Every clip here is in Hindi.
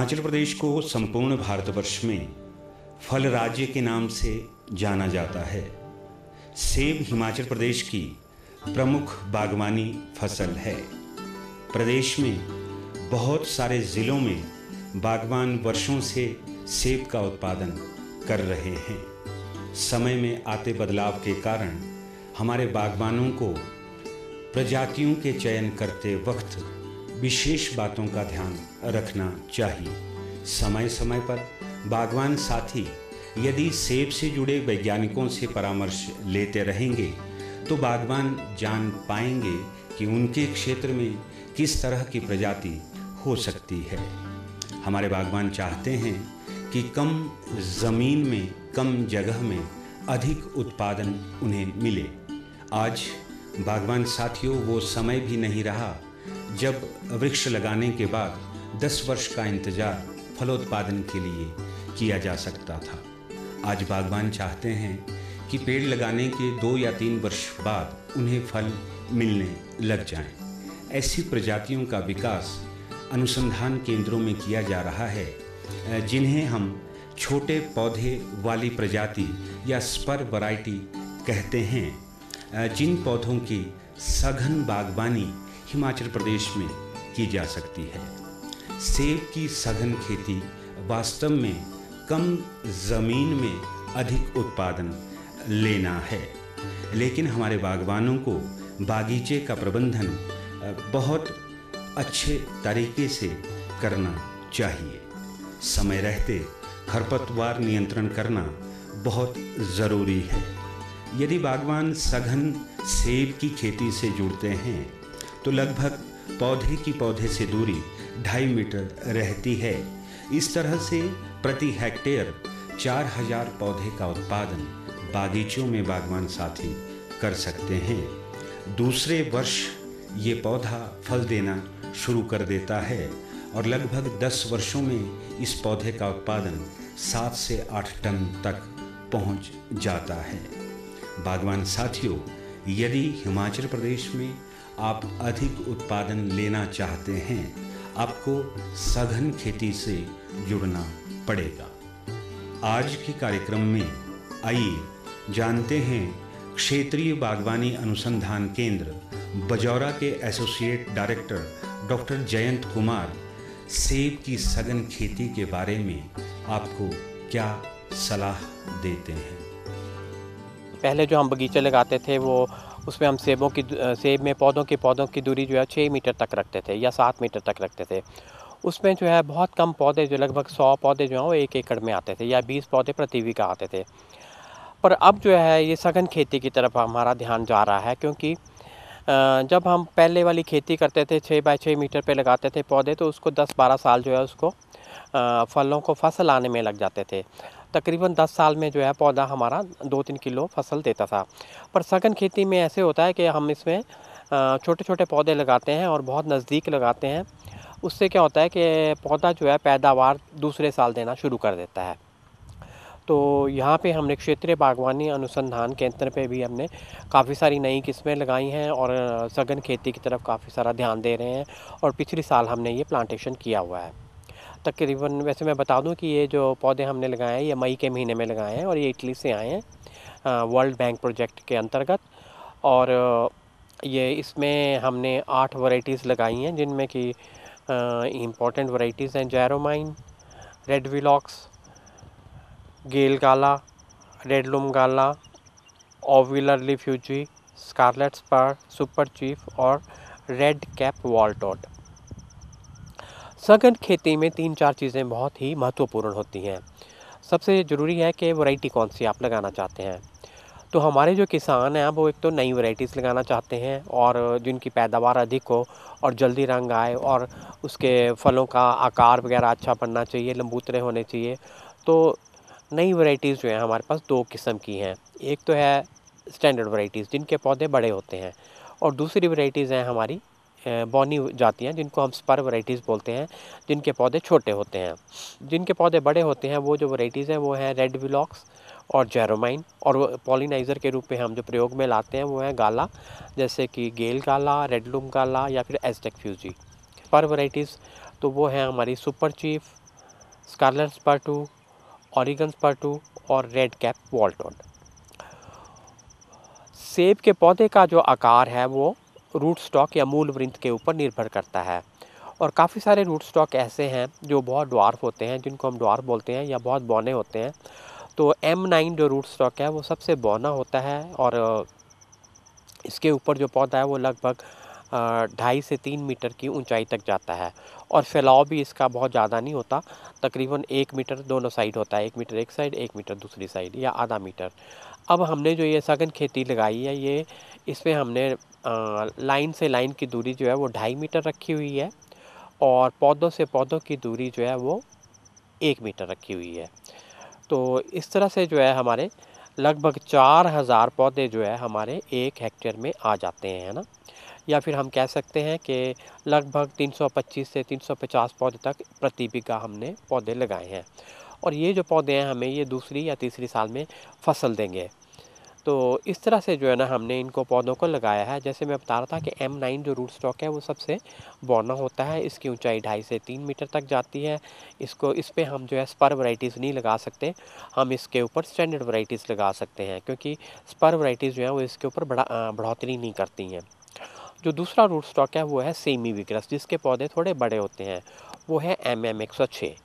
हिमाचल प्रदेश को संपूर्ण भारतवर्ष में फल राज्य के नाम से जाना जाता है। सेब हिमाचल प्रदेश की प्रमुख बागवानी फसल है। प्रदेश में बहुत सारे ज़िलों में बागवान वर्षों से सेब का उत्पादन कर रहे हैं। समय में आते बदलाव के कारण हमारे बागवानों को प्रजातियों के चयन करते वक्त विशेष बातों का ध्यान रखना चाहिए। समय समय पर बागवान साथी यदि सेब से जुड़े वैज्ञानिकों से परामर्श लेते रहेंगे तो बागवान जान पाएंगे कि उनके क्षेत्र में किस तरह की प्रजाति हो सकती है। हमारे बागवान चाहते हैं कि कम ज़मीन में, कम जगह में अधिक उत्पादन उन्हें मिले। आज बागवान साथियों वो समय भी नहीं रहा जब वृक्ष लगाने के बाद 10 वर्ष का इंतज़ार फलोत्पादन के लिए किया जा सकता था। आज बागवान चाहते हैं कि पेड़ लगाने के 2 या 3 वर्ष बाद उन्हें फल मिलने लग जाएं। ऐसी प्रजातियों का विकास अनुसंधान केंद्रों में किया जा रहा है, जिन्हें हम छोटे पौधे वाली प्रजाति या स्पर वैरायटी कहते हैं। जिन पौधों की सघन बागवानी हिमाचल प्रदेश में की जा सकती है। सेब की सघन खेती वास्तव में कम ज़मीन में अधिक उत्पादन लेना है, लेकिन हमारे बागवानों को बागीचे का प्रबंधन बहुत अच्छे तरीके से करना चाहिए। समय रहते खरपतवार नियंत्रण करना बहुत ज़रूरी है। यदि बागवान सघन सेब की खेती से जुड़ते हैं तो लगभग पौधे की पौधे से दूरी 2.5 मीटर रहती है। इस तरह से प्रति हेक्टेयर 4000 पौधे का उत्पादन बागीचों में बागवान साथी कर सकते हैं। दूसरे वर्ष ये पौधा फल देना शुरू कर देता है और लगभग 10 वर्षों में इस पौधे का उत्पादन 7 से 8 टन तक पहुंच जाता है। बागवान साथियों, यदि हिमाचल प्रदेश में आप अधिक उत्पादन लेना चाहते हैं, आपको सघन खेती से जुड़ना पड़ेगा। आज के कार्यक्रम में आइए जानते हैं क्षेत्रीय बागवानी अनुसंधान केंद्र बजौरा के associate director doctor Jayant Kumar सेब की सघन खेती के बारे में आपको क्या सलाह देते हैं। पहले जो हम बगीचे लगाते थे वो उसमें हम सेब में पौधों की दूरी जो है 6 मीटर तक रखते थे या 7 मीटर तक रखते थे। उसमें जो है बहुत कम पौधे, जो लगभग 100 पौधे जो हैं वो 1 एकड़ में आते थे या 20 पौधे प्रति बीघा आते थे। पर अब जो है ये सघन खेती की तरफ हमारा ध्यान जा रहा है, क्योंकि जब हम पहले वाली खेती करते थे 6 बाय 6 मीटर पे लगाते थे पौधे, तो उसको 10-12 साल जो है उसको फलों को फसल आने में लग जाते थे। तकरीबन 10 साल में जो है पौधा हमारा 2-3 किलो फसल देता था। पर सघन खेती में ऐसे होता है कि हम इसमें छोटे छोटे पौधे लगाते हैं और बहुत नज़दीक लगाते हैं। उससे क्या होता है कि पौधा जो है पैदावार दूसरे साल देना शुरू कर देता है। तो यहाँ पे हमने क्षेत्रीय बागवानी अनुसंधान केंद्र पे भी हमने काफ़ी सारी नई किस्में लगाई हैं और सघन खेती की तरफ काफ़ी सारा ध्यान दे रहे हैं और पिछले साल हमने ये प्लांटेशन किया हुआ है। तकरीबन वैसे मैं बता दूं कि ये जो पौधे हमने लगाए हैं ये मई के महीने में लगाए हैं और ये इटली से आए हैं वर्ल्ड बैंक प्रोजेक्ट के अंतर्गत। और ये इसमें हमने 8 वैरायटीज़ लगाई हैं, जिनमें कि इम्पॉर्टेंट वैरायटीज़ हैं Jeromine, Red Willox, Gale Gala, Red Lum Gala, ओविलर रिफ्यूजी, स्कारलेट स्पर, सुपर चीफ और रेड कैप वॉलटॉट। सघन खेती में 3-4 चीज़ें बहुत ही महत्वपूर्ण होती हैं। सबसे ज़रूरी है कि वैरायटी कौन सी आप लगाना चाहते हैं। तो हमारे जो किसान हैं वो एक तो नई वैरायटीज़ लगाना चाहते हैं और जिनकी पैदावार अधिक हो और जल्दी रंग आए और उसके फलों का आकार वगैरह अच्छा बनना चाहिए, लंबूतरे होने चाहिए। तो नई वैरायटीज़ जो हैं हमारे पास 2 किस्म की हैं। एक तो है स्टैंडर्ड वैरायटीज़ जिनके पौधे बड़े होते हैं, और दूसरी वैरायटीज़ हैं हमारी बौनी जातियाँ, जिनको हम स्पर वैरायटीज़ बोलते हैं, जिनके पौधे छोटे होते हैं। जिनके पौधे बड़े होते हैं वो जो वैरायटीज़ हैं वो हैं रेड विलॉक्स और जैरोमाइन, और पॉलिनाइज़र के रूप में हम जो प्रयोग में लाते हैं वो है गाला, जैसे कि गेल गाला, रेड लूम गाला या फिर एज़टेक फ्यूजी। स्पर वैरायटीज़ तो वो हैं हमारी सुपर चीफ, स्कारलेट स्पर्टू, ओरिगन स्पर्टू और रेड कैप वॉल्टोड। सेब के पौधे का जो आकार है वो रूट स्टॉक या मूल वृंत के ऊपर निर्भर करता है, और काफ़ी सारे रूट स्टॉक ऐसे हैं जो बहुत ड्वार्फ होते हैं, जिनको हम ड्वार्फ बोलते हैं, या बहुत बौने होते हैं। तो M9 जो रूट स्टॉक है वो सबसे बौना होता है, और इसके ऊपर जो पौधा है वो लगभग 2.5 से 3 मीटर की ऊंचाई तक जाता है, और फैलाव भी इसका बहुत ज़्यादा नहीं होता, तकरीबन 1 मीटर दोनों साइड होता है, 1 मीटर एक साइड 1 मीटर दूसरी साइड, या आधा मीटर। अब हमने जो ये सघन खेती लगाई है, ये इसमें हमने लाइन से लाइन की दूरी जो है वो 2.5 मीटर रखी हुई है, और पौधों से पौधों की दूरी जो है वो 1 मीटर रखी हुई है। तो इस तरह से जो है हमारे लगभग 4000 पौधे जो है हमारे 1 हेक्टेयर में आ जाते हैं, है ना। या फिर हम कह सकते हैं कि लगभग 325 से 350 पौधे तक प्रति बीघा हमने पौधे लगाए हैं, और ये जो पौधे हैं हमें ये दूसरी या तीसरी साल में फसल देंगे। तो इस तरह से जो है ना हमने इनको पौधों को लगाया है। जैसे मैं बता रहा था कि M9 जो रूट स्टॉक है वो सबसे बौना होता है, इसकी ऊंचाई 2.5 से 3 मीटर तक जाती है। इस पे हम जो है स्पर वैराइटीज़ नहीं लगा सकते, हम इसके ऊपर स्टैंडर्ड वैराइटीज़ लगा सकते हैं, क्योंकि स्पर वैराइटीज़ जो है वो इसके ऊपर बढ़ोतरी नहीं करती हैं। जो दूसरा रूट स्टॉक है वो है सेमी विग्रस, जिसके पौधे थोड़े बड़े होते हैं, वो है MM106।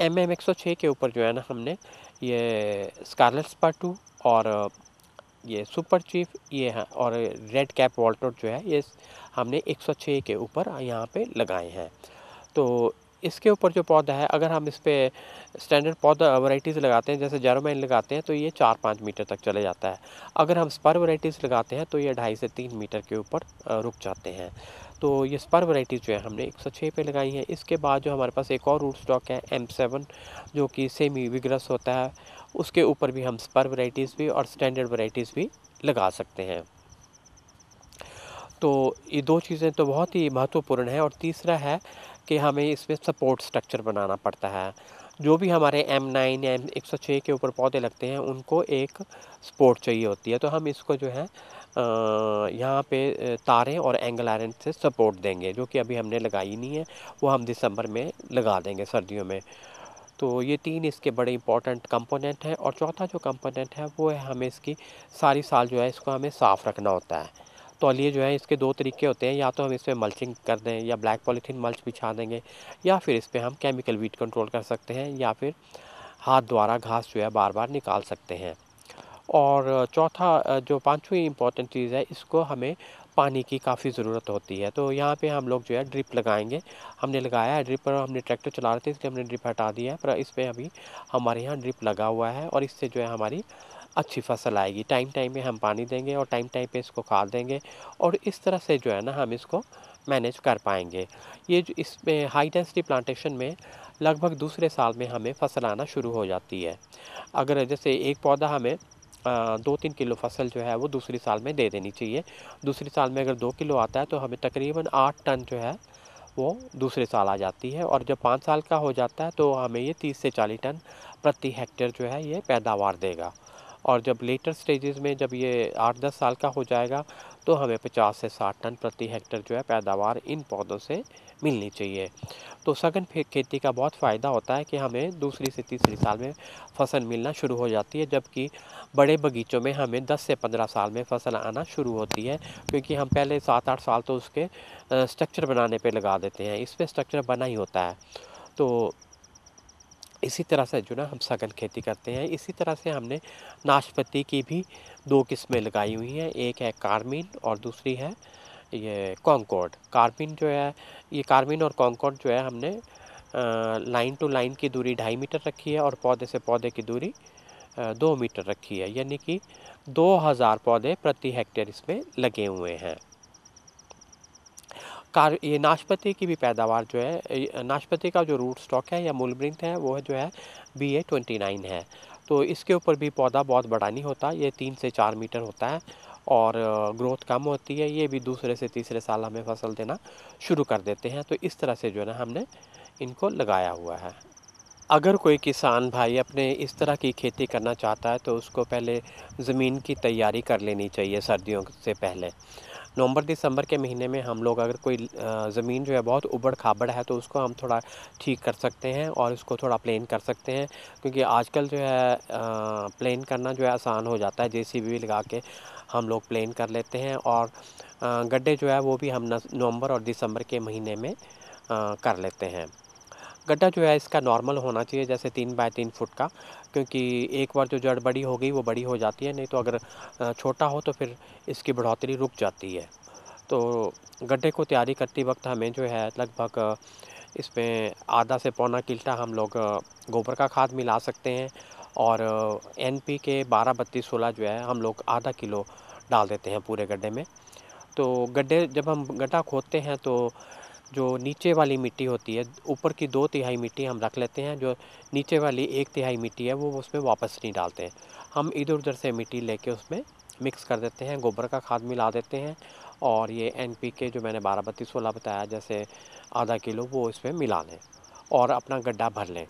MM106 के ऊपर जो है ना हमने ये स्कारलेट स्पर्टू और ये सुपर चीफ ये है, और रेड कैप वॉल्टोड जो है ये हमने 106 के ऊपर यहाँ पे लगाए हैं। तो इसके ऊपर जो पौधा है, अगर हम इस पे स्टैंडर्ड पौधा वैराइटीज़ लगाते हैं, जैसे जर्मैन लगाते हैं, तो ये 4-5 मीटर तक चले जाता है। अगर हम स्पर वैराइटीज़ लगाते हैं तो ये 2.5 से 3 मीटर के ऊपर रुक जाते हैं। तो ये स्पर वैराइटीज़ जो है हमने 106 पे लगाई हैं। इसके बाद जो हमारे पास एक और रूट स्टॉक है M7, जो कि सेमी विग्रस होता है, उसके ऊपर भी हम स्पर वैराइटीज़ भी और स्टैंडर्ड वैराइटीज़ भी लगा सकते हैं। तो ये 2 चीज़ें तो बहुत ही महत्वपूर्ण है, और तीसरा है कि हमें इसमें सपोर्ट स्ट्रक्चर बनाना पड़ता है। जो भी हमारे M9 या M106 के ऊपर पौधे लगते हैं उनको एक सपोर्ट चाहिए होती है, तो हम इसको जो है यहाँ पे तारें और एंगल आयरन से सपोर्ट देंगे, जो कि अभी हमने लगाई नहीं है, वो हम दिसंबर में लगा देंगे, सर्दियों में। तो ये 3 इसके बड़े इंपॉर्टेंट कंपोनेंट हैं, और चौथा जो कंपोनेंट है वो है हमें इसकी सारी साल जो है इसको हमें साफ़ रखना होता है। तौलिए जो है इसके 2 तरीके होते हैं, या तो हम इस पे मल्चिंग कर दें या ब्लैक पॉलीथीन मल्च बिछा देंगे, या फिर इस पे हम केमिकल वीट कंट्रोल कर सकते हैं, या फिर हाथ द्वारा घास जो है बार-बार निकाल सकते हैं। और चौथा जो पाँचवीं इम्पोर्टेंट चीज़ है, इसको हमें पानी की काफ़ी ज़रूरत होती है। तो यहाँ पे हम लोग जो है ड्रिप लगाएँगे। हमने लगाया है ड्रिप, पर हमने ट्रैक्टर चला रहे थे इसलिए हमने ड्रिप हटा दिया है, पर इस पे अभी हमारे यहाँ ड्रिप लगा हुआ है, और इससे जो है हमारी अच्छी फसल आएगी। टाइम टाइम पे हम पानी देंगे और टाइम टाइम पे इसको खाद देंगे, और इस तरह से जो है ना हम इसको मैनेज कर पाएँगे। ये जो इसमें हाई डेंसिटी प्लांटेशन में लगभग दूसरे साल में हमें फसल आना शुरू हो जाती है। अगर जैसे एक पौधा हमें 2-3 किलो फसल जो है वो दूसरी साल में दे देनी चाहिए। दूसरी साल में अगर 2 किलो आता है तो हमें तकरीबन 8 टन जो है वो दूसरे साल आ जाती है, और जब 5 साल का हो जाता है तो हमें ये 30 से 40 टन प्रति हेक्टेयर जो है ये पैदावार देगा। और जब लेटर स्टेजेस में जब ये 8-10 साल का हो जाएगा तो हमें 50 से 60 टन प्रति हेक्टेयर जो है पैदावार इन पौधों से मिलनी चाहिए। तो सघन खेती का बहुत फ़ायदा होता है कि हमें दूसरी से तीसरी साल में फसल मिलना शुरू हो जाती है, जबकि बड़े बगीचों में हमें 10 से 15 साल में फसल आना शुरू होती है, क्योंकि हम पहले 7-8 साल तो उसके स्ट्रक्चर बनाने पे लगा देते हैं, इसमें स्ट्रक्चर बना ही होता है। तो इसी तरह से जो ना हम सघन खेती करते हैं। इसी तरह से हमने नाशपाती की भी 2 किस्में लगाई हुई हैं, एक है कार्मीन और दूसरी है ये कॉन्कॉर्ड। कार्बिन जो है, ये कार्बिन और कॉन्कॉर्ड जो है हमने लाइन टू लाइन की दूरी 2.5 मीटर रखी है, और पौधे से पौधे की दूरी 2 मीटर रखी है, यानी कि 2000 पौधे प्रति हेक्टेयर इसमें लगे हुए हैं। ये नाशपाती की भी पैदावार जो है, नाशपाती का जो रूट स्टॉक है या मूलवृंत है वो जो है BA29 है। तो इसके ऊपर भी पौधा बहुत बड़ा नहीं होता, ये 3 से 4 मीटर होता है, और ग्रोथ कम होती है। ये भी दूसरे से तीसरे साल हमें फसल देना शुरू कर देते हैं। तो इस तरह से जो है ना हमने इनको लगाया हुआ है। अगर कोई किसान भाई अपने इस तरह की खेती करना चाहता है तो उसको पहले ज़मीन की तैयारी कर लेनी चाहिए सर्दियों से पहले। नवंबर दिसंबर के महीने में हम लोग अगर कोई ज़मीन जो है बहुत उबड़ खाबड़ है तो उसको हम थोड़ा ठीक कर सकते हैं और उसको थोड़ा प्लेन कर सकते हैं, क्योंकि आजकल जो है प्लेन करना जो है आसान हो जाता है, जेसीबी लगा के हम लोग प्लेन कर लेते हैं। और गड्ढे जो है वो भी हम नवंबर और दिसंबर के महीने में कर लेते हैं। गड्ढा जो है इसका नॉर्मल होना चाहिए, जैसे 3 बाय 3 फुट का, क्योंकि एक बार जो जड़ बड़ी हो गई वो बड़ी हो जाती है, नहीं तो अगर छोटा हो तो फिर इसकी बढ़ोतरी रुक जाती है। तो गड्ढे को तैयारी करते वक्त हमें जो है लगभग इसमें आधा से पौना किल्टा हम लोग गोबर का खाद मिला सकते हैं, और NPK 12-32-16 जो है हम लोग आधा किलो डाल देते हैं पूरे गड्ढे में। तो गड्ढे जब हम गड्ढा खोदते हैं तो जो नीचे वाली मिट्टी होती है, ऊपर की 2/3 मिट्टी हम रख लेते हैं, जो नीचे वाली 1/3 मिट्टी है वो उसमें वापस नहीं डालते हैं। हम इधर उधर से मिट्टी लेके उसमें मिक्स कर देते हैं, गोबर का खाद मिला देते हैं, और ये NPK जो मैंने 12-32-16 बताया जैसे आधा किलो वो इसमें मिला लें और अपना गड्ढा भर लें।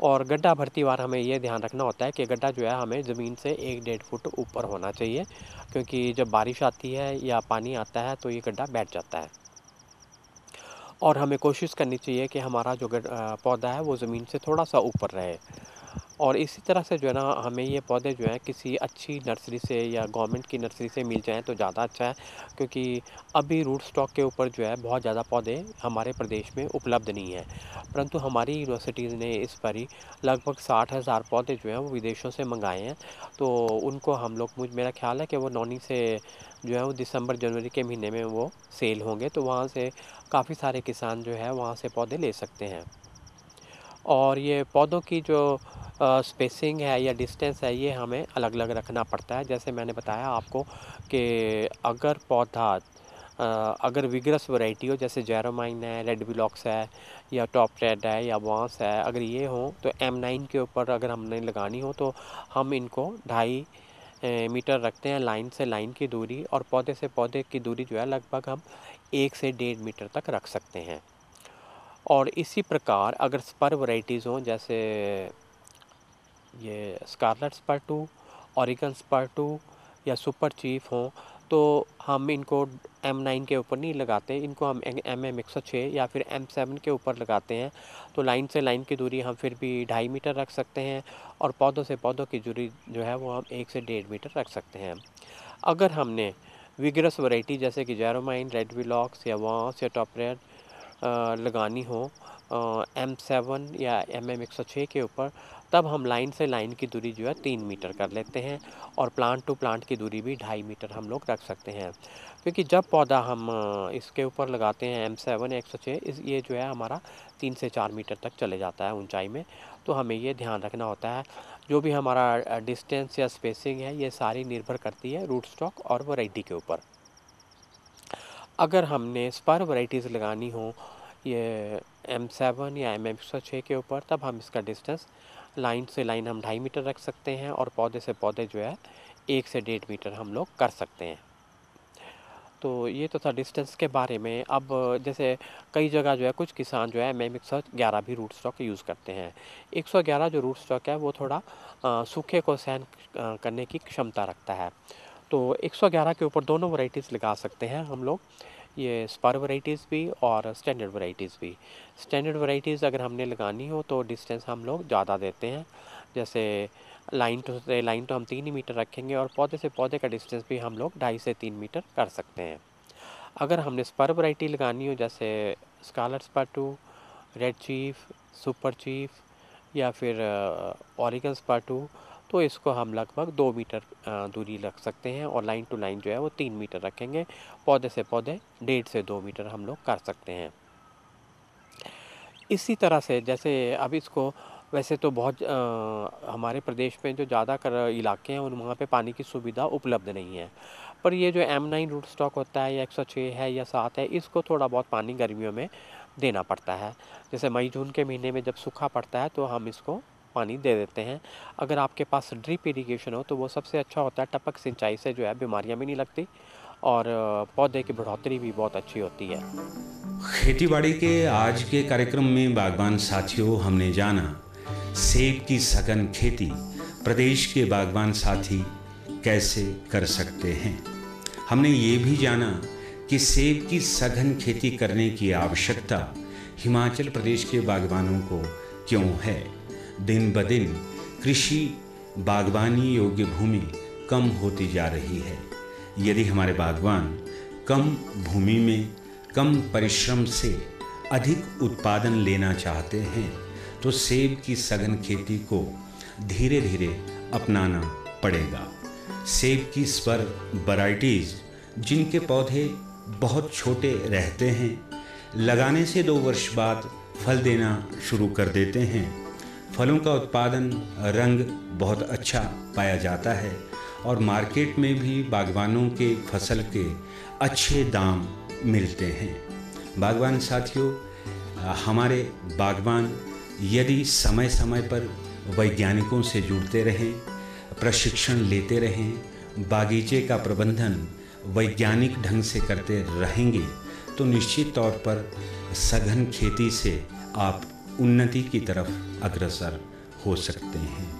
और गड्ढा भरती बार हमें ये ध्यान रखना होता है कि गड्ढा जो है हमें ज़मीन से 1-1.5 फुट ऊपर होना चाहिए, क्योंकि जब बारिश आती है या पानी आता है तो ये गड्ढा बैठ जाता है। और हमें कोशिश करनी चाहिए कि हमारा जो पौधा है वो ज़मीन से थोड़ा सा ऊपर रहे। और इसी तरह से जो है ना हमें ये पौधे जो हैं किसी अच्छी नर्सरी से या गवर्नमेंट की नर्सरी से मिल जाएँ तो ज़्यादा अच्छा है, क्योंकि अभी रूट स्टॉक के ऊपर जो है बहुत ज़्यादा पौधे हमारे प्रदेश में उपलब्ध नहीं हैं। परंतु हमारी यूनिवर्सिटीज़ ने इस पर ही लगभग 60,000 पौधे जो हैं वो विदेशों से मंगाए हैं। तो उनको हम लोग मेरा ख़्याल है कि वो नौनी से जो है वो दिसंबर जनवरी के महीने में वो सेल होंगे, तो वहाँ से काफ़ी सारे किसान जो है वहाँ से पौधे ले सकते हैं। और ये पौधों की जो स्पेसिंग है या डिस्टेंस है ये हमें अलग-अलग रखना पड़ता है। जैसे मैंने बताया आपको कि अगर पौधा अगर विगरस वैरायटी हो, जैसे जेरोमाइन है, रेड विलॉक्स है या टॉप रेड है या वांस है, अगर ये हो तो M9 के ऊपर अगर हमने लगानी हो तो हम इनको 2.5 मीटर रखते हैं लाइन से लाइन की दूरी, और पौधे से पौधे की दूरी जो है लगभग हम 1 से 1.5 मीटर तक रख सकते हैं। और इसी प्रकार अगर स्पर वैराइटीज़ हों, जैसे ये स्कारलेट स्पर 2, ओरिगन स्पर 2 या सुपर चीफ हों, तो हम इनको M9 के ऊपर नहीं लगाते, इनको हम MM106 या फिर M7 के ऊपर लगाते हैं। तो लाइन से लाइन की दूरी हम फिर भी 2.5 मीटर रख सकते हैं, और पौधों से पौधों की दूरी जो है वो हम 1 से 1.5 मीटर रख सकते हैं। अगर हमने विगरस वैरायटी जैसे कि जेरोमाइन, रेड विलॉक्स या वांस या टॉप रेड लगानी हो M7 या MM106 के ऊपर, तब हम लाइन से लाइन की दूरी जो है 3 मीटर कर लेते हैं, और प्लांट टू प्लांट की दूरी भी 2.5 मीटर हम लोग रख सकते हैं। क्योंकि जब पौधा हम इसके ऊपर लगाते हैं M7 या 106, ये जो है हमारा 3 से 4 मीटर तक चले जाता है ऊंचाई में। तो हमें ये ध्यान रखना होता है, जो भी हमारा डिस्टेंस या स्पेसिंग है ये सारी निर्भर करती है रूट स्टॉक और वैरायटी के ऊपर। अगर हमने स्पर वैराइटीज़ लगानी हो ये M7 या MM106 के ऊपर, तब हम इसका डिस्टेंस लाइन से लाइन हम 2.5 मीटर रख सकते हैं, और पौधे से पौधे जो है 1 से 1.5 मीटर हम लोग कर सकते हैं। तो ये तो था डिस्टेंस के बारे में। अब जैसे कई जगह जो है कुछ किसान जो है MM111 भी रूट स्टॉक यूज़ करते हैं। 111 जो रूट स्टॉक है वो थोड़ा सूखे को सहन करने की क्षमता रखता है। तो 111 के ऊपर दोनों वैराइटीज़ लगा सकते हैं हम लोग, ये स्पर वैराइटीज़ भी और स्टैंडर्ड वैराइटीज़ भी। स्टैंडर्ड वैराइटीज़ अगर हमने लगानी हो तो डिस्टेंस हम लोग ज़्यादा देते हैं, जैसे लाइन तो हम 3 ही मीटर रखेंगे, और पौधे से पौधे का डिस्टेंस भी हम लोग 2.5 से 3 मीटर कर सकते हैं। अगर हमने स्पर वैरायटी लगानी हो जैसे Scarlet Spur 2, Red Chief, Super Chief या फिर ओरिगन स्पर 2, तो इसको हम लगभग 2 मीटर दूरी रख सकते हैं, और लाइन टू लाइन जो है वो 3 मीटर रखेंगे। पौधे से पौधे 1.5 से 2 मीटर हम लोग कर सकते हैं। इसी तरह से जैसे अब इसको वैसे तो बहुत हमारे प्रदेश में जो ज़्यादातर इलाके हैं उन वहाँ पे पानी की सुविधा उपलब्ध नहीं है, पर ये जो M9 रूट स्टॉक होता है या 106 है या 7 है, इसको थोड़ा बहुत पानी गर्मियों में देना पड़ता है। जैसे मई जून के महीने में जब सूखा पड़ता है तो हम इसको पानी दे देते हैं। अगर आपके पास ड्रिप इरिगेशन हो तो वो सबसे अच्छा होता है। टपक सिंचाई से जो है बीमारियाँ भी नहीं लगती, और पौधे की बढ़ोतरी भी बहुत अच्छी होती है। खेतीबाड़ी के आज के कार्यक्रम में बागबान साथियों हमने जाना सेब की सघन खेती प्रदेश के बागबान साथी कैसे कर सकते हैं। हमने ये भी जाना कि सेब की सघन खेती करने की आवश्यकता हिमाचल प्रदेश के बागवानों को क्यों है। दिन ब दिन कृषि बागवानी योग्य भूमि कम होती जा रही है। यदि हमारे बागवान कम भूमि में कम परिश्रम से अधिक उत्पादन लेना चाहते हैं तो सेब की सघन खेती को धीरे धीरे अपनाना पड़ेगा। सेब की स्पर वैराइटीज़ जिनके पौधे बहुत छोटे रहते हैं, लगाने से 2 वर्ष बाद फल देना शुरू कर देते हैं। फलों का उत्पादन रंग बहुत अच्छा पाया जाता है और मार्केट में भी बागवानों के फसल के अच्छे दाम मिलते हैं। बागवान साथियों, हमारे बागवान यदि समय समय पर वैज्ञानिकों से जुड़ते रहें, प्रशिक्षण लेते रहें, बागीचे का प्रबंधन वैज्ञानिक ढंग से करते रहेंगे तो निश्चित तौर पर सघन खेती से आप उन्नति की तरफ अग्रसर हो सकते हैं।